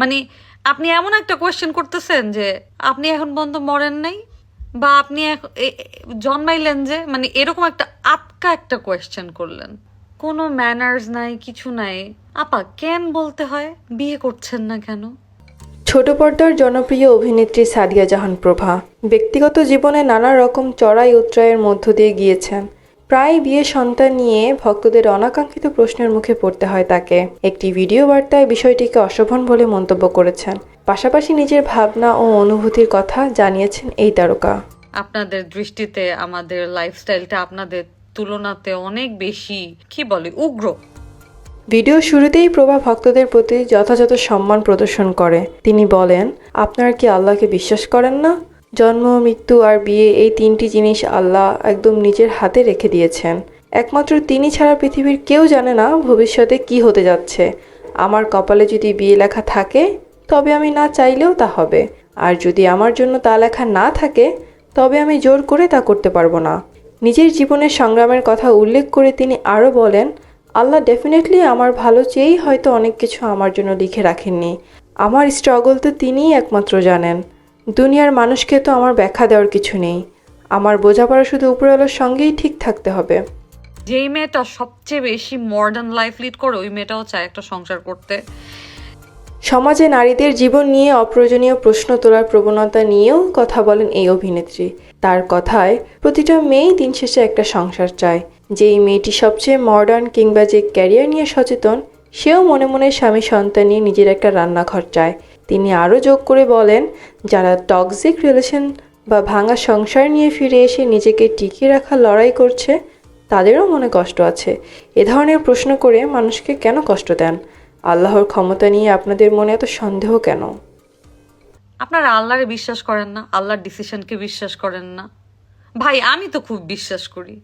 মানে আপনি এমন একটা কোয়েশ্চেন করতেছেন যে আপনি এখন পর্যন্ত মরেন নাই, বা আপনি জন্মাইলেন যে, মানে এরকম একটা আটকা একটা কোয়েশ্চেন করলেন। কোনো ম্যানার্স নাই, কিছু নাই। আপা কেন বলতে হয় বিয়ে করছেন না কেন? ছোট পর্দার জনপ্রিয় অভিনেত্রী সাদিয়া জাহান প্রভা ব্যক্তিগত জীবনে নানা রকম চড়াই উতরাইয়ের মধ্য দিয়ে গিয়েছেন। প্রায় বিয়ে সন্তান নিয়ে ভক্তদের অনাকাঙ্ক্ষিত প্রশ্নের মুখে পড়তে হয় তাকে। একটি ভিডিও বার্তায় বিষয়টিকে অশোভন বলে মন্তব্য করেছেন। পাশাপাশি নিজের ভাবনা ও অনুভূতির কথা জানিয়েছেন এই তারকা। আপনাদের দৃষ্টিতে আমাদের লাইফস্টাইলটা আপনাদের তুলনাতে অনেক বেশি কি বলে উগ্র। ভিডিও শুরুতেই প্রভা ভক্তদের প্রতি যথাযথ সম্মান প্রদর্শন করে। তিনি বলেন, আপনারা কি আল্লাহকে বিশ্বাস করেন না? জন্ম, মৃত্যু আর বিয়ে, এই তিনটি জিনিস আল্লাহ একদম নিজের হাতে রেখে দিয়েছেন। একমাত্র তিনি ছাড়া পৃথিবীর কেউ জানে না ভবিষ্যতে কি হতে যাচ্ছে। আমার কপালে যদি বিয়ে লেখা থাকে তবে আমি না চাইলেও তা হবে, আর যদি আমার জন্য তা লেখা না থাকে তবে আমি জোর করে তা করতে পারবো না। নিজের জীবনের সংগ্রামের কথা উল্লেখ করে তিনি আরও বলেন, আল্লাহ ডেফিনেটলি আমার ভালো চেয়েই হয়তো অনেক কিছু আমার জন্য লিখে রাখেননি। আমার স্ট্রাগল তো তিনিই একমাত্র জানেন। দুনিয়ার মানুষকে তো আমার ব্যাখ্যা দেওয়ার কিছু নেই। আমার বোঝাপড়া শুধু উপরওয়ালার সঙ্গেই ঠিক থাকতে হবে। যেই মেয়েটা সবচেয়ে বেশি মডার্ন লাইফ লিড করে ওই মেয়েটাও চায় একটা সংসার করতে। সমাজে নারীদের জীবন নিয়ে অপ্রয়োজনীয় প্রশ্ন তোলার প্রবণতা নিয়েও কথা বলেন এই অভিনেত্রী। তার কথায়, প্রতিটা মেয়েই দিন শেষে একটা সংসার চায়। যেই মেয়েটি সবচেয়ে মডার্ন কিংবা যে ক্যারিয়ার নিয়ে সচেতন, সেও মনে মনে স্বামী সন্তান নিয়ে নিজের একটা রান্নাঘর চায়। তিনি আরও যোগ করে বলেন, যারা টক্সিক রিলেশন বা ভাঙা সংসার নিয়ে ফিরে এসে নিজেকে টিকিয়ে রাখার লড়াই করছে, তাদেরও মনে কষ্ট আছে। এ ধরনের প্রশ্ন করে মানুষকে কেন কষ্ট দেন? আল্লাহর ক্ষমতা নিয়ে আপনাদের মনে এত সন্দেহ কেন? আপনারা আল্লাহরে বিশ্বাস করেন না, আল্লাহর ডিসিশনকে বিশ্বাস করেন না। ভাই আমি তো খুব বিশ্বাস করি।